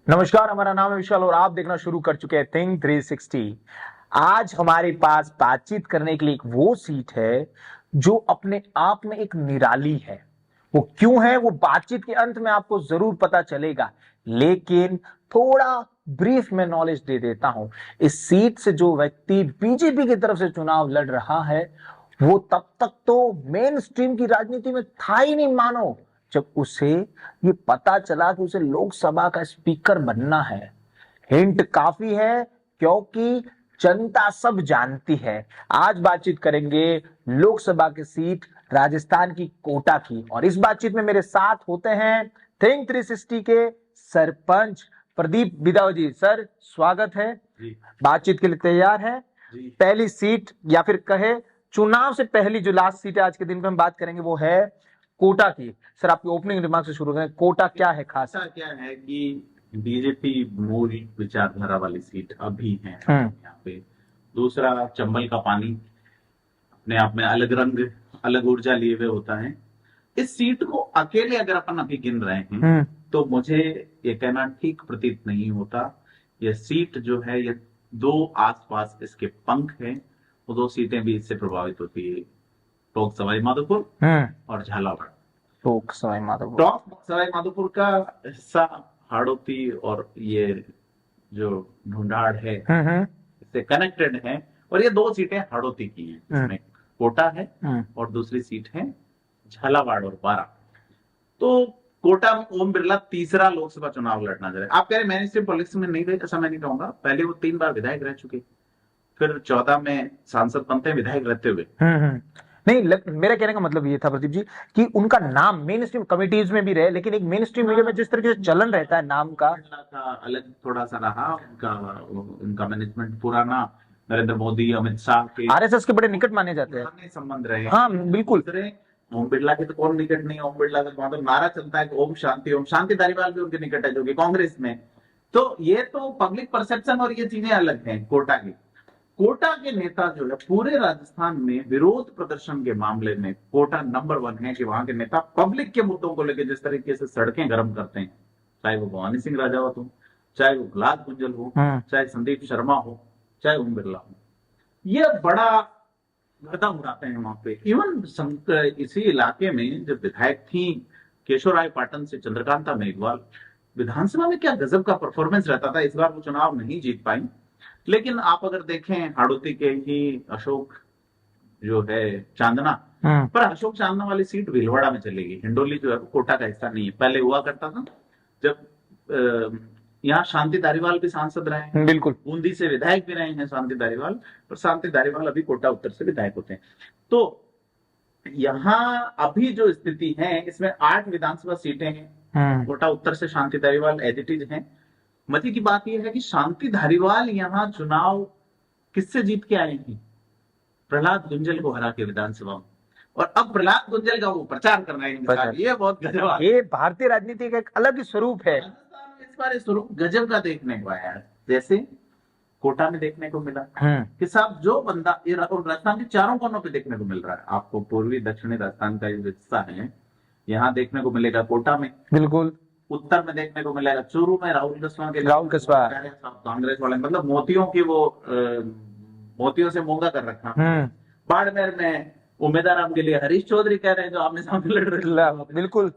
नमस्कार, हमारा नाम है विशाल और आप देखना शुरू कर चुके हैं थिंक 360। आज हमारे पास बातचीत करने के लिए एक वो सीट है जो अपने आप में एक निराली है। वो क्यों है, वो बातचीत के अंत में आपको जरूर पता चलेगा, लेकिन थोड़ा ब्रीफ में नॉलेज दे देता हूं। इस सीट से जो व्यक्ति बीजेपी की तरफ से चुनाव लड़ रहा है, वो तब तक तो मेन स्ट्रीम की राजनीति में था ही नहीं मानो, जब उसे ये पता चला कि उसे लोकसभा का स्पीकर बनना है। हिंट काफी है, क्योंकि जनता सब जानती है। आज बातचीत करेंगे लोकसभा की सीट राजस्थान की कोटा की, और इस बातचीत में मेरे साथ होते हैं थिंक 360 के सरपंच प्रदीप बिदाव जी। सर, स्वागत है जी। बातचीत के लिए तैयार है? जी। पहली सीट, या फिर कहे चुनाव से पहली जो लास्ट सीट है आज के दिन पे हम बात करेंगे, वो है कोटा की। सर, आपकी ओपनिंग रिमार्क से शुरू करें। कोटा क्या है खास? ऐसा क्या है कि बीजेपी मूल विचारधारा वाली सीट अभी है यहाँ पे। दूसरा, चंबल का पानी अपने आप में अलग रंग, अलग ऊर्जा लिए हुए होता है। इस सीट को अकेले अगर अपन अभी गिन रहे हैं तो मुझे ये कहना ठीक प्रतीत नहीं होता। यह सीट जो है, ये दो आसपास इसके पंख हैं, वो दो सीटें भी इससे प्रभावित होती है। टोंक सवाई माधोपुर और झालावाड़। टोंक सवाई माधोपुर, टोंक सवाई माधोपुर का हिस्सा हाड़ौती और ये जो ढूंढाड़ है इससे कनेक्टेड है, और ये दो सीटें हाड़ौती की हैं। इसमें कोटा है और दूसरी सीट है झालावाड़ और बारां। तो कोटा में ओम बिरला तीसरा लोकसभा चुनाव लड़ना चाह रहे। आप कह रहे मेन स्ट्रीम पॉलिटिक्स में नहीं रहे, ऐसा मैं नहीं कहूंगा। पहले वो 3 बार विधायक रह चुके, फिर 14 में सांसद बनते हैं विधायक रहते हुए। नहीं, मेरा कहने का मतलब ये था प्रदीप जी कि उनका नाम मेन स्ट्रीम कमिटीज में भी रहे, लेकिन एक मेन स्ट्रीम मीडिया में जिस तरीके से चलन रहता है नाम का अलग थोड़ा सा रहा। उनका मैनेजमेंट पुराना नरेंद्र मोदी, अमित शाह के, आरएसएस के बड़े निकट माने जाते हैं, संबंध रहे। हाँ बिल्कुल। ओम बिरला के तो कौन निकट नहीं है। ओम बिरला का तो नारा चलता है कि ओम शांति धारीवाल भी उनके निकट है, जो कि कांग्रेस में। तो ये तो पब्लिक परसेप्शन और ये चीजें अलग हैं। कोटा के नेता जो है पूरे राजस्थान में विरोध प्रदर्शन के मामले में कोटा नंबर 1 है कि वहां के नेता पब्लिक के मुद्दों को लेकर जिस तरीके से सड़कें गर्म करते हैं, चाहे वो भवानी सिंह राजावत हो, चाहे वो गुलाब गुंजल हो, चाहे संदीप शर्मा हो, चाहे ओम बिरला हो, ये बड़ा गर्दा उड़ाते हैं वहां पे। इवन इसी इलाके में जब विधायक थी केशव राय पाटन से चंद्रकांता मेघवाल, विधानसभा में क्या गजब का परफॉर्मेंस रहता था। इस बार वो चुनाव नहीं जीत पाई, लेकिन आप अगर देखें हाड़ौती के ही अशोक जो है चांदना, पर अशोक चांदना वाली सीट भीलवाड़ा में चलेगी। हिंडोली जो है वो कोटा का हिस्सा नहीं है। पहले हुआ करता था जब यहाँ शांति धारीवाल भी सांसद रहे हैं, बिल्कुल। बूंदी से विधायक भी रहे हैं शांति धारीवाल, पर शांति धारीवाल अभी कोटा उत्तर से विधायक होते हैं। तो यहाँ अभी जो स्थिति है, इसमें 8 विधानसभा सीटें हैं। कोटा उत्तर से Shanti Dhariwal as it is है। मजे की बात यह है कि शांति धारीवाल यहाँ चुनाव किससे जीत के आए हैं? प्रहलाद गुंजल को हरा के विधानसभा में, और अब प्रहलाद गुंजल का वो प्रचार कर रहे हैं। ये बहुत गजब, ये भारतीय राजनीति का एक अलग ही स्वरूप है। इस बार स्वरूप गजब का देखने को आया है, जैसे कोटा में देखने को मिला कि साहब जो बंदा ये राजस्थान के चारों कोनों पे देखने को मिल रहा है। आपको पूर्वी दक्षिणी राजस्थान का जो हिस्सा है यहाँ देखने को मिलेगा कोटा में, बिल्कुल। उत्तर में देखने को मिलेगा चूरू में राहुल कस्बा कांग्रेस वाले, मतलब मोतियों की वो मोतियों से मोंगा कर रखा। बाड़मेर में उम्मीदवार के लिए हरीश चौधरी कह रहे हैं, जो आपने सामने लड़ रहे, बिल्कुल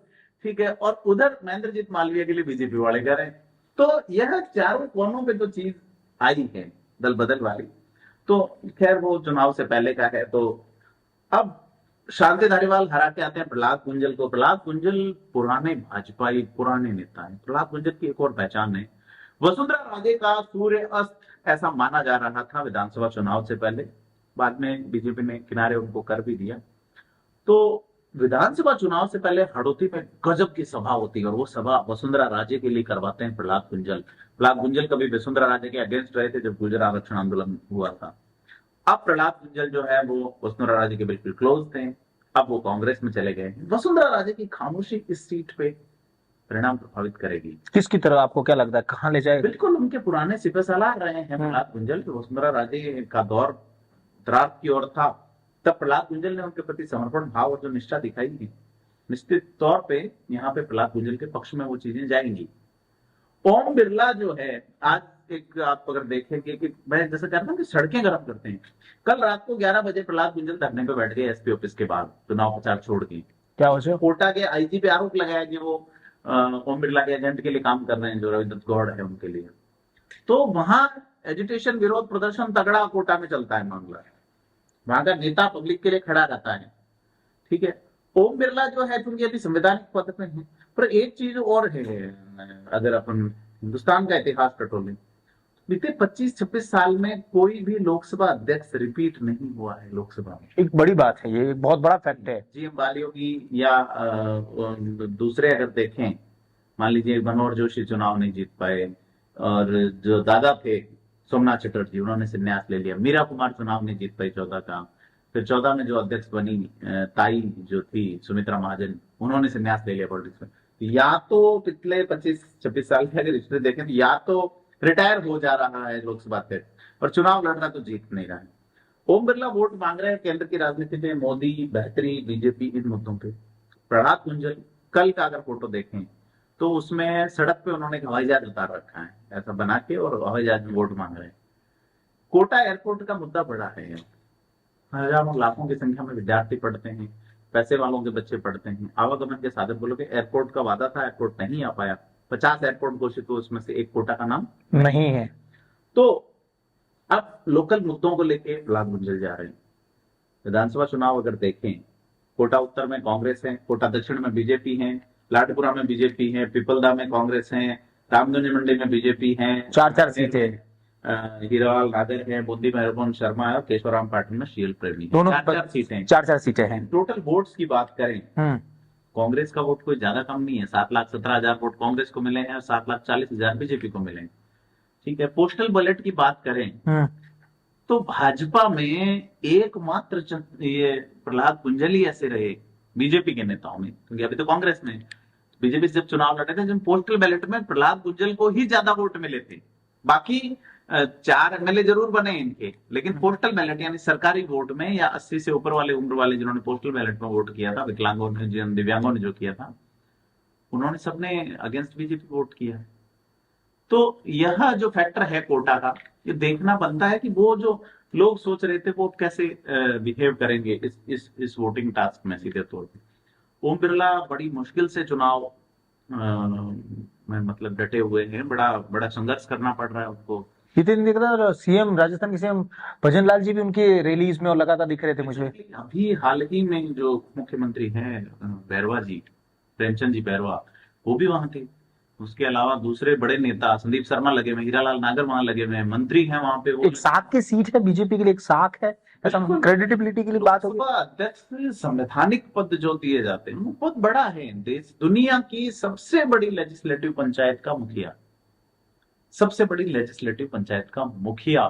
ठीक है। और उधर महेंद्रजीत मालवीय के लिए बीजेपी वाले कह रहे हैं। तो यह चारों कोनों पे जो चीज आई है दल बदल वाली, तो खैर वो चुनाव से पहले का है। तो अब शांति धारीवाल हरा के आते हैं प्रहलाद गुंजल को। प्रहलाद गुंजल पुराने भाजपाई पुराने नेता है। प्रहलाद गुंजल की एक और पहचान है, वसुंधरा राजे का सूर्य अस्त ऐसा माना जा रहा था विधानसभा चुनाव से पहले। बाद में बीजेपी ने किनारे उनको कर भी दिया। तो विधानसभा चुनाव से पहले हड़ौती में गजब की सभा होती है, और वो सभा वसुंधरा राजे के लिए करवाते हैं प्रहलाद गुंजल। प्रहलाद गुंजल कभी वसुंधरा राजे के अगेंस्ट रहे थे जब गुर्जर आरक्षण आंदोलन हुआ था। अब प्रहलाद गुंजल जो है वो वसुंधरा राजे के बिल्कुल क्लोज थे, अब वो कांग्रेस में चले गए। वसुंधरा राजे की खामोशी इस सीट पे परिणाम प्रभावित करेगी। किसकी तरह आपको क्या लगता है, कहां ले जाएगा? बिल्कुल उनके पुराने सिपह सलाह रहे हैं प्रहलाद गुंजल। वसुंधरा राजे का दौर उत्तरार्ध की ओर था, तब प्रहलाद गुंजल ने उनके प्रति समर्पण भाव और जो निष्ठा दिखाई है, निश्चित तौर पे यहाँ पे प्रहलाद गुंजल के पक्ष में वो चीजें जाएंगी। ओम बिरला जो है, आज एक आप अगर देखेंगे कि मैं जैसे कहता हूँ कि सड़कें गर्म करते हैं, कल रात को 11 बजे प्रहलाद गुंजल धरने पे बैठ गए एसपी ऑफिस के बाहर चुनाव प्रचार छोड़ के। क्या वजह? कोटा के आईजी पे आरोप लगाया कि वो ओम बिरला के एजेंट के लिए काम कर रहे हैं, जो रविंद्र गौड़ है उनके लिए। तो वहां एजिटेशन, विरोध प्रदर्शन तगड़ा कोटा में चलता है मामला, वहां का नेता पब्लिक के लिए खड़ा रहता है, ठीक है। ओम बिरला जो है क्योंकि अभी संवैधानिक पद पे है, पर एक चीज और है, अगर अपन हिंदुस्तान का इतिहास टटोलें, बीते 25-26 साल में कोई भी लोकसभा अध्यक्ष रिपीट नहीं हुआ है लोकसभा में। एक बड़ी बात है, ये एक बहुत बड़ा फैक्ट है। जीएम बालियोगी या दूसरे अगर देखें, मान लीजिए मनोहर जोशी चुनाव नहीं जीत पाए, और जो दादा थे सोमनाथ चटर्जी, उन्होंने संन्यास ले लिया। मीरा कुमार चुनाव नहीं जीत पाई 14 का, फिर 14 में जो अध्यक्ष बनी ताई जो थी सुमित्रा महाजन, उन्होंने संन्यास ले लिया पॉलिटिक्स में। या तो पिछले 25-26 साल के अगर हिस्ट्री देखें तो या तो रिटायर हो जा रहा है लोकसभा अध्यक्ष, और चुनाव लड़ रहा तो जीत नहीं रहा है। ओम बिरला वोट मांग रहे हैं केंद्र की राजनीति पे, मोदी, बेहतरी, बीजेपी, इन मुद्दों पे। प्रहलाद गुंजल कल का अगर फोटो देखें तो उसमें सड़क पे उन्होंने हवाई जहाज उतार रखा है ऐसा बना के, और हवाई जहाज में वोट मांग रहे हैं। कोटा एयरपोर्ट का मुद्दा बड़ा है, हजारों लाखों की संख्या में विद्यार्थी पढ़ते हैं, पैसे वालों के बच्चे पढ़ते हैं, आवागमन के साधन बोलोगे। एयरपोर्ट का वादा था, एयरपोर्ट नहीं आ पाया। 50 एयरपोर्ट घोषित हुए, उसमें से एक कोटा का नाम नहीं है। तो अब लोकल मुद्दों को लेके प्रहलाद गुंजल जा रहे हैं। विधानसभा चुनाव अगर देखें, कोटा उत्तर में कांग्रेस है, कोटा दक्षिण में बीजेपी है, लाडपुरा में बीजेपी है, पिपलदा में कांग्रेस है, रामगंज मंडी में बीजेपी है, 4-4 सीटें, हीरालाल नागर है, बूंदी में हरमोहन शर्मा है, और केशवराम पाटिल में शील प्रेमी है। दोनों 4-4 सीटें, 4-4 सीटें हैं। टोटल वोट्स की बात करें, कांग्रेस का वोट कोई ज्यादा कम नहीं है, 7,17,000 वोट कांग्रेस को मिले हैं और 7,40,000 बीजेपी को मिले हैं, ठीक है। पोस्टल बैलेट की बात करें तो भाजपा में एकमात्र ये प्रहलाद गुंजल ही ऐसे रहे बीजेपी के नेताओं में, क्योंकि अभी तो कांग्रेस में, बीजेपी से जब चुनाव लड़े थे, जब पोस्टल बैलेट में प्रहलाद गुंजल को ही ज्यादा वोट मिले थे। बाकी 4 एमएलए जरूर बने इनके, लेकिन पोस्टल बैलेट यानी सरकारी वोट में, या 80 से ऊपर वाले उम्र वाले जिन्होंने पोस्टल बैलेट में वोट किया था, विकलांगों ने, दिव्यांगों ने जो किया था, उन्होंने सबने अगेंस्ट बीजेपी वोट किया। तो यह जो फैक्टर है कोटा का, ये देखना बनता है कि वो जो लोग सोच रहे थे वो कैसे बिहेव करेंगे इस वोटिंग टास्क में सीधे तौर पे। ओम बिरला बड़ी मुश्किल से चुनाव में मतलब डटे हुए हैं, बड़ा संघर्ष करना पड़ रहा है उनको। दिन दिख रहा है सीएम, राजस्थान के सीएम भजन लाल जी भी उनकी रैलीज में और लगातार दिख रहे थे मुझे। अभी हाल ही में जो मुख्यमंत्री हैं बैरवा जी, प्रेमचंद जी बैरवा, वो भी वहां थे। उसके अलावा दूसरे बड़े नेता संदीप शर्मा लगे हुए, हीरालाल नागर वहां लगे हुए हैं, मंत्री हैं वहां पे। वो एक साख की सीट है बीजेपी के लिए, एक साख है, ऐसा क्रेडिबिलिटी के लिए बात होगी। अध्यक्ष संवैधानिक पद जो दिए जाते हैं वो बहुत बड़ा है। देश दुनिया की सबसे बड़ी लेजिस्लेटिव पंचायत का मुखिया, सबसे बड़ी लेजिस्लेटिव पंचायत का मुखिया,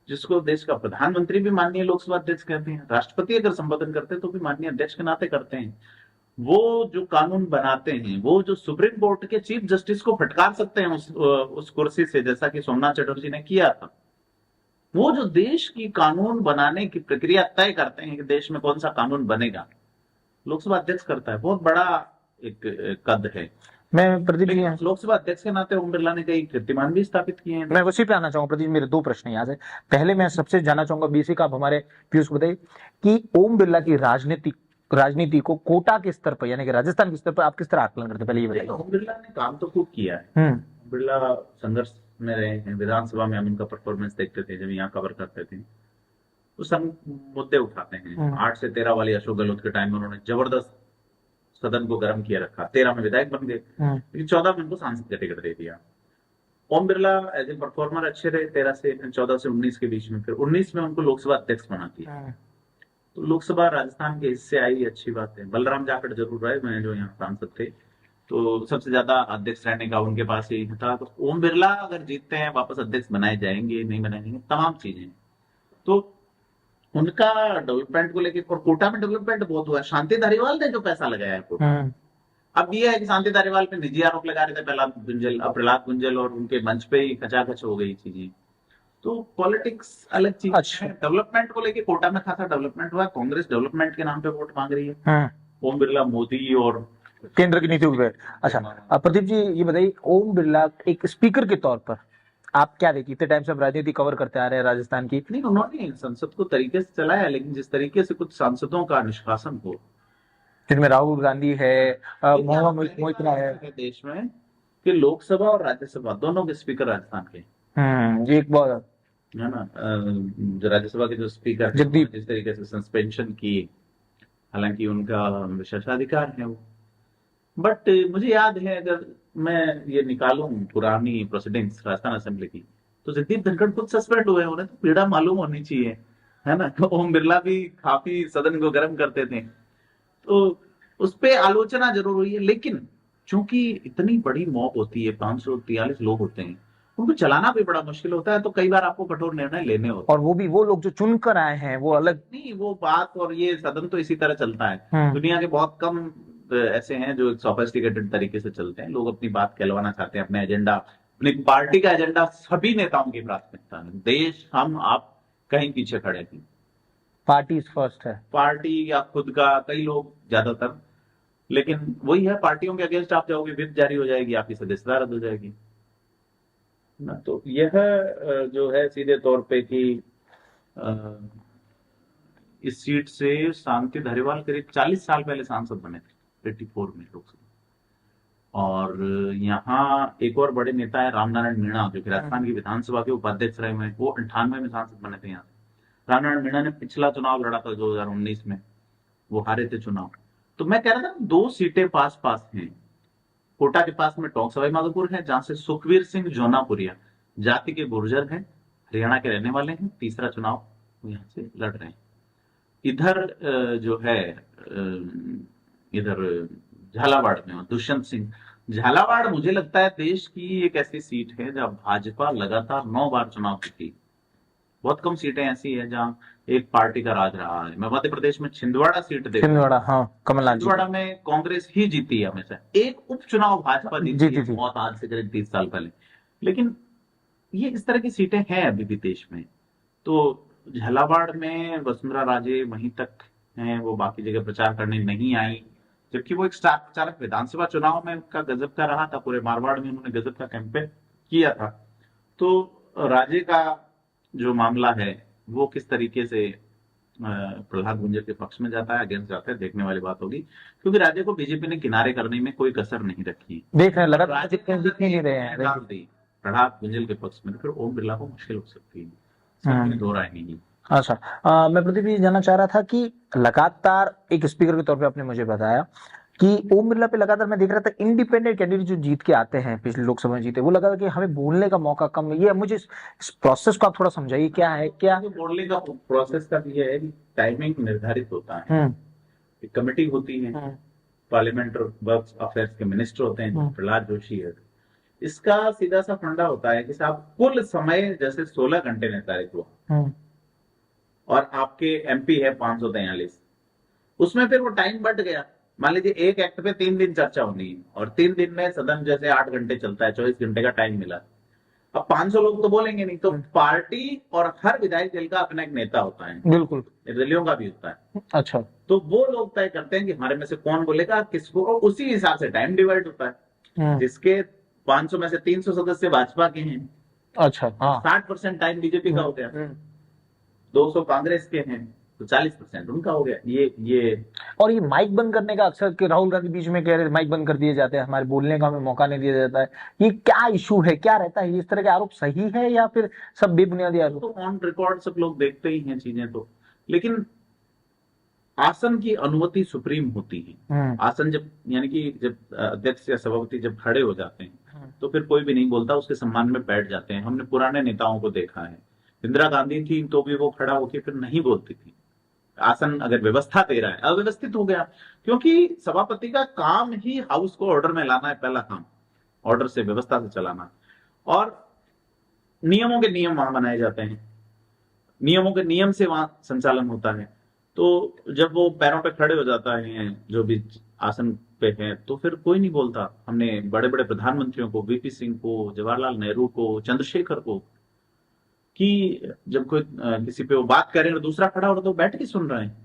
जिसको देश का प्रधानमंत्री भी माननीय लोकसभा अध्यक्ष कहते हैं, राष्ट्रपति अगर संबोधन करते हैं तो भी माननीय अध्यक्ष के नाते करते हैं। वो जो कानून बनाते हैं, वो जो सुप्रीम कोर्ट के चीफ जस्टिस को फटकार सकते हैं उस कुर्सी से, जैसा कि सोमनाथ चटर्जी ने किया था। वो जो देश की कानून बनाने की प्रक्रिया तय करते हैं कि देश में कौन सा कानून बनेगा, लोकसभा अध्यक्ष करता है। बहुत बड़ा एक कद है। मैं प्रदीप जी, लोकसभा अध्यक्ष के नाते ओम बिरला ने कई कीर्तिमान भी स्थापित किए हैं। मैं उसी पे आना चाहूंगा प्रदीप, मेरे 2 प्रश्न यहाँ से। पहले मैं सबसे जानना चाहूंगा बीसी का, आप हमारे पीयूष को बताइए कि ओम बिरला की राजनीति को कोटा के स्तर पर यानी कि राजस्थान के स्तर पर आप किस तरह आकलन करते हैं, पहले ये बताइए। ओम बिरला ने काम तो खूब किया है। ओम बिरला संघर्ष में रहे हैं। विधानसभा में हम उनका परफॉर्मेंस देखते थे जब यहाँ कवर करते थे, तो सब मुद्दे उठाते हैं। 8 से 13 वाली अशोक गहलोत के टाइम में उन्होंने जबरदस्त सदन को गर्म किया रखा। 13 में विधायक बन गए, लेकिन 14 में उनको सांसद का टिकट दे दिया। Om Birla as a performer अच्छे रहे 14 से 19 के बीच में, फिर 19 में उनको लोकसभा अध्यक्ष बना दिया। तो लोकसभा राजस्थान के हिस्से आई, अच्छी बात है। बलराम जाखड़ जरूर रहे, मैं जो यहाँ सांसद थे, तो सबसे ज्यादा अध्यक्ष रहने का उनके पास ही था। तो ओम बिरला अगर जीतते हैं वापस अध्यक्ष बनाए जाएंगे, नहीं बनाएंगे, तमाम चीजें। तो उनका डेवलपमेंट को लेकर, और कोटा में डेवलपमेंट बहुत हुआ। शांति धारीवाल ने जो पैसा लगाया है कोटा, अब ये है कि शांति धारीवाल पे निजी आरोप लगा रहे थे प्रहलाद गुंजल, और उनके मंच पे ही खचाखच हो गई चीजें। तो पॉलिटिक्स अलग चीज है। डेवलपमेंट को लेके कोटा में खासा डेवलपमेंट हुआ। कांग्रेस डेवलपमेंट के नाम पे वोट मांग रही है। ओम बिरला मोदी और केंद्र की नीतियों पे। अच्छा, प्रदीप जी ये बताइए, ओम बिरला एक स्पीकर के तौर पर आप क्या देखिए, इतने टाइम से आप राजनीति कवर करते आ रहे हैं राजस्थान की। नहीं, उन्होंने संसद को तरीके से चलाया, लेकिन जिस तरीके से कुछ सांसदों का निष्कासन हो, जिनमें राहुल गांधी है, देखिए, आप मोहम्मद पहली मोइत्रा बार है। ऐसा है देश में कि लोकसभा और राज्यसभा दोनों के स्पीकर राजस्थान के, ये एक बहुत है ना। जो राज्यसभा के जो स्पीकर हैं, जगदीप। जिस तरीके से सस्पेंशन की, हालांकि उनका विशेषाधिकार है वो, बट मुझे याद है, अगर मैं ये निकालूं पुरानी प्रोसीडिंग्स राजस्थान असेंबली की, तो जगदीप धनखड़ खुद सस्पेंड हुए, उन्हें तो पीड़ा मालूम होनी चाहिए, है ना। तो ओम बिरला भी काफी सदन को गर्म करते थे, तो उस पे आलोचना जरूर हुई है, लेकिन चूंकि इतनी बड़ी मॉब होती है, 543 लोग होते हैं, उनको चलाना भी बड़ा मुश्किल होता है, तो कई बार आपको कठोर निर्णय लेने होते और वो भी वो लोग जो चुन कर आए हैं वो अलग। नहीं, वो बात, और ये सदन तो इसी तरह चलता है। हम्म। दुनिया के बहुत कम ऐसे हैं जो एक सोफिस्टिकेटेड तरीके से चलते हैं, लोग अपनी बात कहलवाना चाहते हैं, अपने एजेंडा, अपनी पार्टी का एजेंडा सभी नेताओं की प्राथमिकता है, देश हम आप कहीं पीछे खड़े हैं, पार्टी फर्स्ट है। पार्टी या खुद का, कई लोग ज्यादातर, लेकिन वही है, पार्टियों के अगेंस्ट आप जाओगे, व्हिप जारी हो जाएगी, आपकी सदस्यता रद्द हो जाएगी ना। तो यह जो है सीधे तौर पे कि अ, इस सीट से शांति धारीवाल करीब 40 साल पहले सांसद बने थे, 84 में लोकसभा। और यहाँ एक और बड़े नेता है रामनारायण मीणा, जो कि राजस्थान की विधानसभा के उपाध्यक्ष रहे हुए हैं, वो 98 में सांसद बने थे यहाँ से। रामनारायण मीणा ने पिछला चुनाव लड़ा था 2019 में, वो हारे थे चुनाव। तो मैं कह रहा था 2 सीटें पास पास हैं, कोटा के पास में टोंक सवाई माधोपुर है, जहां से सुखवीर सिंह जोनापुरिया जाति के गुर्जर हैं, हरियाणा के रहने वाले हैं, तीसरा चुनाव यहाँ से लड़ रहे हैं। इधर जो है इधर झालावाड़ में दुष्यंत सिंह, झालावाड़ मुझे लगता है देश की एक ऐसी सीट है जहां भाजपा लगातार 9 बार चुनाव जीती। बहुत कम सीटें ऐसी है जहां एक पार्टी का राज रहा है। मैं मध्य प्रदेश में छिंदवाड़ा सीट देखूं, छिंदवाड़ा, हाँ, कमलनाथ जी। छिंदवाड़ा में कांग्रेस ही जीती है हमेशा, एक उपचुनाव भाजपा जीती जीती है थी। बहुत, आज से करीब 30 साल पहले। लेकिन ये इस तरह की सीटें हैं अभी भी देश में। तो झालावाड़ में वसुंधरा राजे वहीं तक हैं, वो बाकी जगह प्रचार करने नहीं आई, जबकि वो एक स्टार प्रचारक विधानसभा चुनाव में उनका गजब का रहा था, पूरे मारवाड़ में उन्होंने गजब का कैंपेन किया था। तो राजे का जो मामला है वो किस तरीके से प्रहलाद गुंजर के पक्ष में जाता है, अगेंस्ट जाता है, देखने वाली बात होगी, क्योंकि राजे को बीजेपी ने किनारे करने में कोई कसर नहीं रखी। देख रहे हैं, लगातार राजे दिख नहीं रहे हैं। डाल दी प्रहलाद गुंजर के पक्ष में, फिर ओम बिरला को मुश्किल हो सकती है, इसमें दो राय नहीं। अच्छा, मैं प्रदीप जी जानना चाह रहा था कि लगातार एक स्पीकर के तौर पे आपने मुझे बताया कि ओम बिरला पे लगातार मैं देख रहा था इंडिपेंडेंट कैंडिडेट जो जीत के आते हैं, पिछले लोकसभा में जीते, वो लगा था कि हमें बोलने का मौका कम है। ये मुझे इस प्रोसेस को आप थोड़ा समझाइए, क्या है क्या। बोलने का प्रोसेस का भी है, टाइमिंग निर्धारित होता है, एक कमेटी होती है, पार्लियामेंट वर्क्स अफेयर्स के मिनिस्टर होते हैं प्रहलाद जोशी है। इसका सीधा सा फंडा होता है कि साहब कुल समय जैसे 16 घंटे निर्धारित हुआ और आपके एमपी है 543, उसमें फिर वो टाइम बढ़ गया। मान लीजिए एक एक्ट पे 3 दिन चर्चा होनी है और 3 दिन में सदन जैसे 8 घंटे चलता है, 24 घंटे का टाइम मिला। अब 500 लोग तो बोलेंगे नहीं, तो पार्टी और हर विधायक दल का अपना एक नेता होता है, बिल्कुल निर्दलियों का भी होता है। अच्छा, तो वो लोग तय करते हैं कि हमारे में से कौन बोलेगा किसको, और उसी हिसाब से टाइम डिवाइड होता है। जिसके 500 में से 300 सदस्य भाजपा के हैं, अच्छा, हाँ, 60% टाइम बीजेपी का हो गया, 200 कांग्रेस के हैं, तो 40% उनका हो गया। ये और ये माइक बंद करने का अक्सर कि राहुल गांधी बीच में कह रहे माइक बंद कर दिए जाते हैं, हमारे बोलने का हमें मौका नहीं दिया जाता है, ये क्या इशू है, क्या रहता है, इस तरह के आरोप सही है या फिर सब बेबुनियादी आरोप। तो ऑन रिकॉर्ड सब लोग देखते ही हैं चीजें, तो लेकिन आसन की अनुमति सुप्रीम होती है। आसन जब यानी कि जब अध्यक्ष या सभापति जब खड़े हो जाते हैं तो फिर कोई भी नहीं बोलता, उसके सम्मान में बैठ जाते हैं। हमने पुराने नेताओं को देखा है, इंदिरा गांधी थी तो भी वो खड़ा होकर फिर नहीं बोलती थी। आसन अगर व्यवस्था दे रहा है, अव्यवस्थित हो गया, क्योंकि सभापति का काम ही हाउस को ऑर्डर में लाना है, पहला काम ऑर्डर से, व्यवस्था से चलाना, और नियमों के नियम वहां बनाए जाते हैं, नियमों के नियम से वहां संचालन होता है। तो जब वो पैरों पे खड़े हो जाता है जो भी आसन पे है, तो फिर कोई नहीं बोलता। हमने बड़े बड़े प्रधानमंत्रियों को, वीपी सिंह को, जवाहरलाल नेहरू को, चंद्रशेखर को, कि जब कोई किसी पे वो बात करें और दूसरा खड़ा हो रहा तो बैठ के सुन रहे हैं,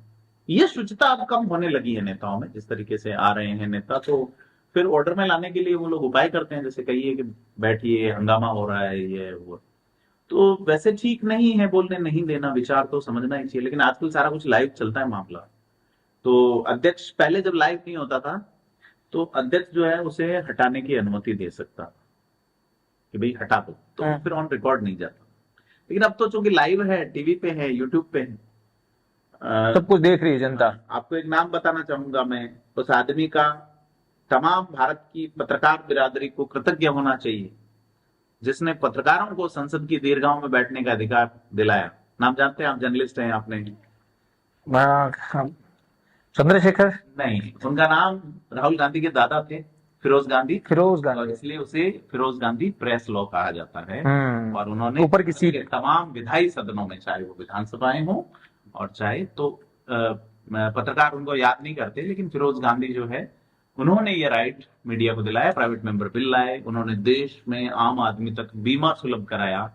ये शुचिता अब कम होने लगी है नेताओं में, जिस तरीके से आ रहे हैं नेता, तो फिर ऑर्डर में लाने के लिए वो लोग उपाय करते हैं, जैसे कहिए कि बैठिए हंगामा हो रहा है ये वो। तो वैसे ठीक नहीं है बोलने नहीं देना, विचार तो समझना ही चाहिए, लेकिन आजकल सारा कुछ लाइव चलता है मामला। तो अध्यक्ष पहले जब लाइव नहीं होता था तो अध्यक्ष जो है उसे हटाने की अनुमति दे सकता कि भाई हटा दो, तो फिर ऑन रिकॉर्ड नहीं जाता। लेकिन अब तो चूंकि लाइव है, टीवी पे है, यूट्यूब पे है, सब कुछ देख रही है जनता। आपको एक नाम बताना चाहूंगा मैं, उस आदमी का तमाम भारत की पत्रकार बिरादरी को कृतज्ञ होना चाहिए जिसने पत्रकारों को संसद की दीर्घाओं में बैठने का अधिकार दिलाया। नाम जानते हैं आप? जर्नलिस्ट हैं आपने? चंद्रशेखर? नहीं, उनका नाम राहुल गांधी के दादा थे, फिरोज गांधी। फिरोज और गांधी। इसलिए उसे फिरोज गांधी प्रेस लॉ कहा जाता है। और उन्होंने ऊपर की सीट के तमाम विधायी सदनों में, चाहे वो विधानसभाएं हो और चाहे तो पत्रकार उनको याद नहीं करते, लेकिन फिरोज गांधी जो है उन्होंने ये राइट मीडिया को दिलाया, प्राइवेट मेंबर बिल लाए, उन्होंने देश में आम आदमी तक बीमा सुलभ कराया।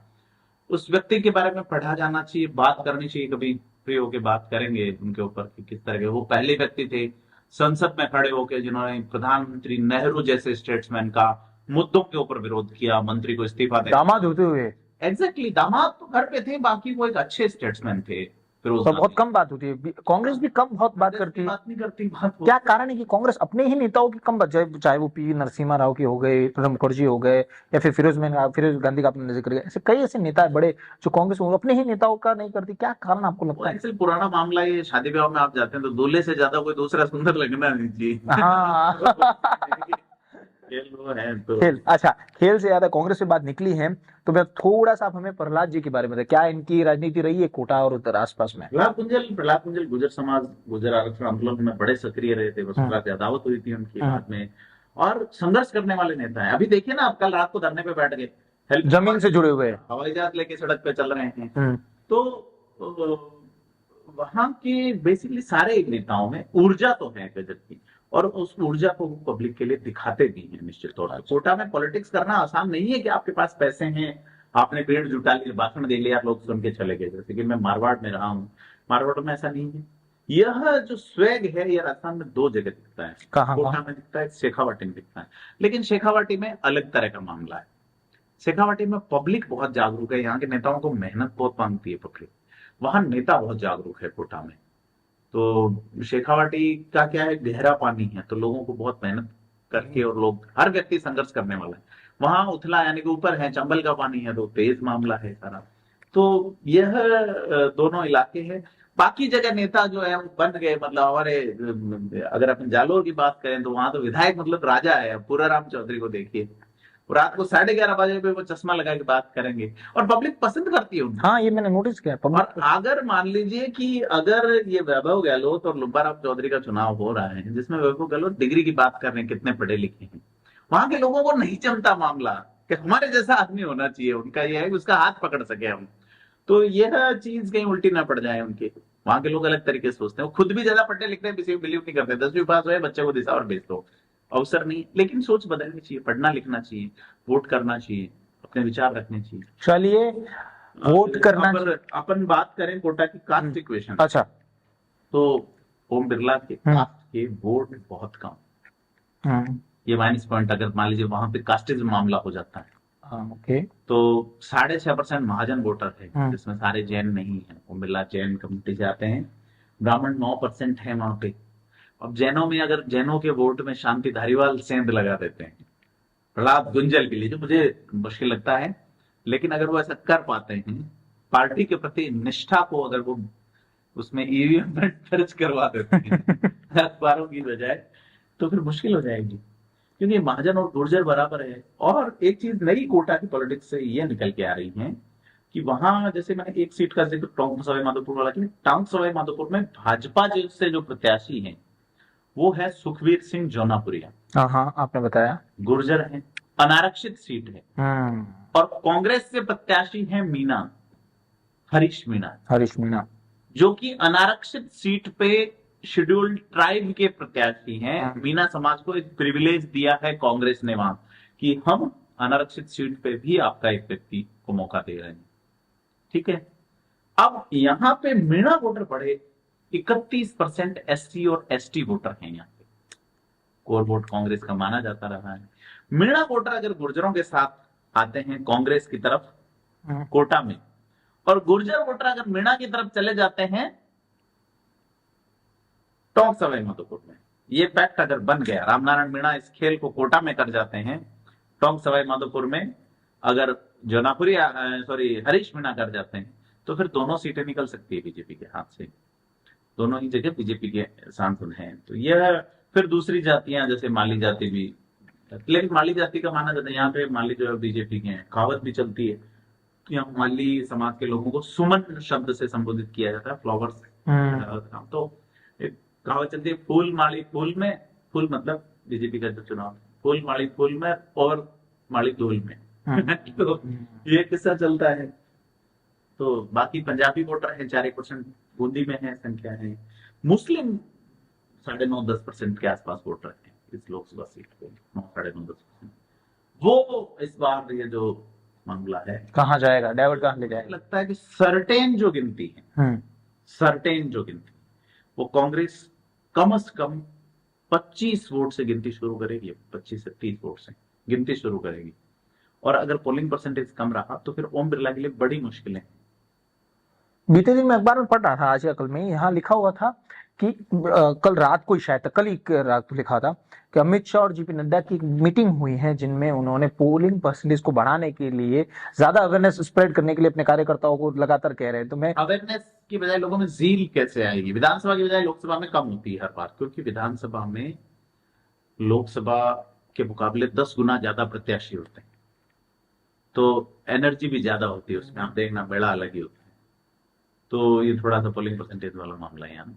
उस व्यक्ति के बारे में पढ़ा जाना चाहिए, बात करनी चाहिए, कभी फ्री होके बात करेंगे उनके ऊपर कि किस तरह के वो पहले व्यक्ति थे संसद में खड़े होकर जिन्होंने प्रधानमंत्री नेहरू जैसे स्टेट्समैन का मुद्दों के ऊपर विरोध किया, मंत्री को इस्तीफा दे। दामाद होते हुए। एग्जैक्टली, दामाद तो घर पे थे, बाकी वो एक अच्छे स्टेट्समैन थे। फिरोज तो बहुत कम बात होती है, कांग्रेस भी कम बहुत बात करती है। बात नहीं करती, बात क्या कारण है कि कांग्रेस अपने ही नेताओं की कम बात, चाहे वो पी नरसिम्हा राव की हो गए, प्रणब मुखर्जी हो गए, या फिर फिरोज गांधी का आपने जिक्र किया, ऐसे कई ऐसे नेता है बड़े जो कांग्रेस अपने ही नेताओं का नहीं करती। क्या कारण आपको लगता है? एक्चुअली पुराना मामला ये, शादी ब्याह में आप जाते हैं तो दूल्हे से ज्यादा कोई दूसरा सुंदर लगना नहीं चाहिए। हाँ। खेल वो है तो खेल, अच्छा, खेल से ज्यादा कांग्रेस से बात निकली है तो मैं थोड़ा सा, आप हमें प्रहलाद जी के बारे में बताएं, क्या इनकी राजनीति रही है कोटा और उधर आसपास में? प्रहलाद कुंजल गुजर समाज, गुजर आरक्षण आंदोलन में बड़े सक्रिय रहे थे, वसुंधरा यादावत हुई थी उनकी बाद में, और संघर्ष करने वाले नेता है। अभी देखिए ना, आप कल रात को धरने पे बैठ गए, जमीन से जुड़े हुए, हवाई जहाज लेके सड़क पे चल रहे हैं। तो वहां के बेसिकली सारे नेताओं में ऊर्जा तो है गजब की, और उस ऊर्जा को वो पब्लिक के लिए दिखाते भी हैं निश्चित तौर पर। कोटा में पॉलिटिक्स करना आसान नहीं है कि आपके पास पैसे हैं, आपने भीड़ जुटा ली, भाषण दे लिया, लोग सुन के चले गए। जैसे कि मैं मारवाड़ में रहा हूँ, मारवाड़ में ऐसा नहीं है। यह जो स्वैग है, यह राजस्थान में दो जगह दिखता है, कोटा में दिखता है, शेखावाटी में दिखता है। लेकिन शेखावाटी में अलग तरह का मामला है। शेखावाटी में पब्लिक बहुत जागरूक है, यहाँ के नेताओं को मेहनत बहुत मांगती है पब्लिक, वहां नेता बहुत जागरूक है कोटा में। तो शेखावाटी का क्या है, गहरा पानी है, तो लोगों को बहुत मेहनत करके, और लोग, हर व्यक्ति संघर्ष करने वाला है। वहां उथला यानी कि ऊपर है, चंबल का पानी है, तो तेज मामला है सारा। तो यह दोनों इलाके हैं। बाकी जगह नेता जो है वो बन गए, मतलब हमारे, अगर अपन जालोर की बात करें तो वहां तो विधायक मतलब राजा है। पूरा राम चौधरी को देखिए, रात को 11:30 बजे पे वो चश्मा लगा के बात करेंगे, और पब्लिक पसंद करती है उनको। हाँ, ये मैंने नोटिस किया। और अगर मान लीजिए कि अगर ये वैभव गहलोत और लुब्बाराव चौधरी का चुनाव हो रहा है, जिसमें वैभव गहलोत डिग्री की बात कर रहे हैं, कितने पढ़े लिखे हैं, वहां के लोगों को नहीं जमता मामला कि हमारे जैसा आदमी होना चाहिए। उनका यह है कि उसका हाथ पकड़ सके हम, तो यह चीज कहीं उल्टी ना पड़ जाए उनके। वहां के लोग अलग तरीके से सोचते हैं, वो खुद भी ज्यादा पढ़ने लिखते हैं, किसी को बिलीव नहीं करते। 10वीं पास हुए, बच्चे को दिशा और भेज दो, अवसर नहीं। लेकिन सोच बदलनी चाहिए, पढ़ना लिखना चाहिए, वोट करना चाहिए, अपने विचार रखने चाहिए। चलिए, वोट करना। अपन बात करें कोटा की कास्ट इक्वेशन, अच्छा, तो ओम बिरला के कास्ट के वोट बहुत कम, ये माइनस पॉइंट। अगर मान लीजिए वहां पे कास्टिज्म मामला हो जाता है, ओके, तो 6.5% महाजन वोटर है, जिसमें सारे जैन नहीं है। ओम बिरला जैन कम्युनिटी से आते हैं। ब्राह्मण 9% है वहां पे। अब जैनों में, अगर जैनों के वोट में शांति धारीवाल सेंध लगा देते हैं प्रहलाद गुंजल के लिए, जो मुझे मुश्किल लगता है, लेकिन अगर वो ऐसा कर पाते हैं, पार्टी के प्रति निष्ठा को अगर वो उसमें ईवीएम में दर्ज करवा देते हैं अखबारों की बजाय, तो फिर मुश्किल हो जाएगी, क्योंकि महाजन और गुर्जर बराबर है। और एक चीज नई कोटा की पॉलिटिक्स से ये निकल के आ रही है कि वहां, जैसे मैंने एक सीट का जिक्र टोंक सवाई माधोपुर वाला किया, टोंक सवाई माधोपुर में भाजपा से जो प्रत्याशी है वो है सुखवीर सिंह जौनापुरिया। हाँ, आपने बताया। गुर्जर है, अनारक्षित सीट है। और कांग्रेस से प्रत्याशी है मीना, हरीश मीना, जो कि अनारक्षित सीट पे शेड्यूल्ड ट्राइब के प्रत्याशी हैं। मीना समाज को एक प्रिविलेज दिया है कांग्रेस ने वहां, कि हम अनारक्षित सीट पे भी आपका एक व्यक्ति को मौका दे रहे हैं। ठीक है, अब यहां पे मीणा वोटर बढ़े, 31% SC और ST वोटर हैं यहाँ पे। कोर वोट कांग्रेस का माना जाता रहा है। मीणा वोटर अगर गुर्जरों के साथ आते हैं कांग्रेस की तरफ कोटा में, और गुर्जर वोटर अगर मीणा की तरफ चले जाते हैं टोंक सवाई माधोपुर में, ये पैक्ट अगर बन गया, रामनारायण मीणा इस खेल को कोटा में कर जाते हैं, टोंक सवाई माधोपुर में अगर जौनापुरी हरीश मीणा कर जाते हैं, तो फिर दोनों सीटें निकल सकती है बीजेपी के हाथ से। दोनों ही जगह बीजेपी के सांसद हैं। तो यह फिर दूसरी जातियां जैसे माली जाति भी, लेकिन माली जाति का माना जाता है यहाँ पे माली जो है बीजेपी के हैं, कहावत भी चलती है। तो यहाँ माली समाज के लोगों को सुमन शब्द से संबोधित किया जाता है, फ्लावर्स। तो एक कहावत चलती है, फूल माली फूल में, फूल मतलब बीजेपी का जो चुनाव, फूल माली फूल में और माली धूल में। तो ये किस्सा चलता है। तो बाकी पंजाबी वोटर है 4% बूंदी में है संख्या है। मुस्लिम 9.5-10% के आसपास वोटर हैं इस लोकसभा सीट पे, 9-9.5-10%। वो इस बार ये जो मामला है कहाँ जाएगा, डाइवर्ट कहाँ ले जाएगा? लगता है कि सर्टेन जो गिनती है, सर्टेन जो गिनती, वो कांग्रेस कम से कम 25 वोट से गिनती शुरू करेगी, 25 से 30 वोट से गिनती शुरू करेगी। और अगर पोलिंग परसेंटेज कम रहा तो फिर ओम बिरला के लिए बड़ी मुश्किलें। बीते दिन मैं अखबार में पढ़ रहा था, आज या कल में, यहाँ लिखा हुआ था कि कल रात को शायद कल ही रात को लिखा था कि अमित शाह और जेपी नड्डा की मीटिंग हुई है, जिनमें उन्होंने पोलिंग परसेंटेज को बढ़ाने के लिए, ज्यादा अवेयरनेस स्प्रेड करने के लिए अपने कार्यकर्ताओं को लगातार कह रहे हैं। तो मैं अवेयरनेस की बजाय लोगों में जील कैसे आएगी? विधानसभा की बजाय लोकसभा में कम होती है हर बार, क्योंकि विधानसभा में लोकसभा के मुकाबले 10 गुना ज्यादा प्रत्याशी होते हैं, तो एनर्जी भी ज्यादा होती है उसमें, आप देखना बेड़ा अलग ही होता है। तो ये थोड़ा सा पोलिंग परसेंटेज वाला मामला है यहाँ।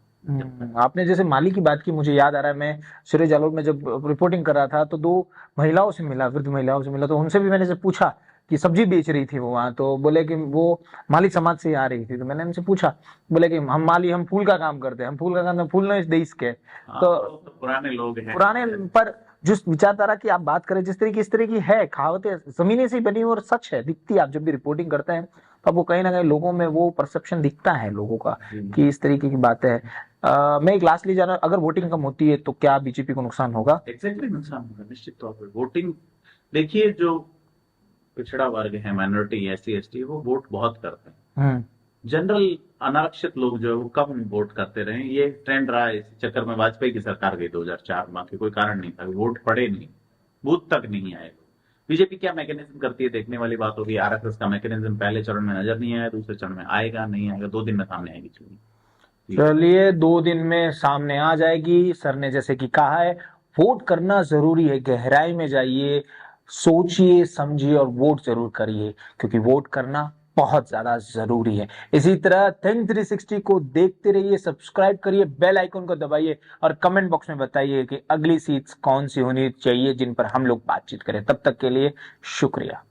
आपने जैसे माली की बात की, मुझे याद आ रहा है, मैं सूर्य जालोर में जब रिपोर्टिंग कर रहा था तो 2 महिलाओं से मिला, वृद्ध महिलाओं से मिला, तो उनसे भी मैंने से पूछा कि सब्जी बेच रही थी वो वहां, तो बोले कि वो माली समाज से आ रही थी। तो मैंने उनसे पूछा, बोले कि हम माली, हम फूल का काम करते हैं, हम फूल का काम, फूल नहीं देश के। तो पुराने लोग हैं, पुराने, पर जिस विचारधारा की आप बात करें, जिस तरह की है, कहावतें जमीनी से बनी और सच है, दिखती है। आप जब भी रिपोर्टिंग करते हैं तो वो कहीं ना कहीं लोगों में वो परसेप्शन दिखता है लोगों का कि इस तरीके की बातें है। मैं एक लास्ट ले जाना, अगर वोटिंग कम होती है तो क्या बीजेपी को नुकसान होगा? एग्जैक्टली नुकसान होगा निश्चित तौर पर। वोटिंग देखिए, जो पिछड़ा वर्ग है, माइनॉरिटी, SC ST, वो वोट बहुत करते हैं। जनरल अनारक्षित लोग जो है वो कम वोट करते रहे। ये ट्रेंड रहा है, इस चक्कर में वाजपेयी की सरकार गई 2004, बाकी कोई कारण नहीं था, वोट पड़े नहीं, बूथ तक नहीं आए। बीजेपी क्या मैकेनिज्म करती है देखने वाली बात होगी। RSS का मैकेनिज्म पहले चरण में नजर नहीं आया, दूसरे चरण में आएगा नहीं आएगा, 2 दिन में सामने आएगी। चलिए 2 दिन में सामने आ जाएगी। सर ने जैसे कि कहा है, वोट करना जरूरी है, गहराई में जाइए, सोचिए समझिए और वोट जरूर करिए, क्योंकि वोट करना बहुत ज्यादा जरूरी है। इसी तरह थिंक 360 को देखते रहिए, सब्सक्राइब करिए, बेल आइकन को दबाइए और कमेंट बॉक्स में बताइए कि अगली सीट्स कौन सी होनी चाहिए जिन पर हम लोग बातचीत करें। तब तक के लिए शुक्रिया।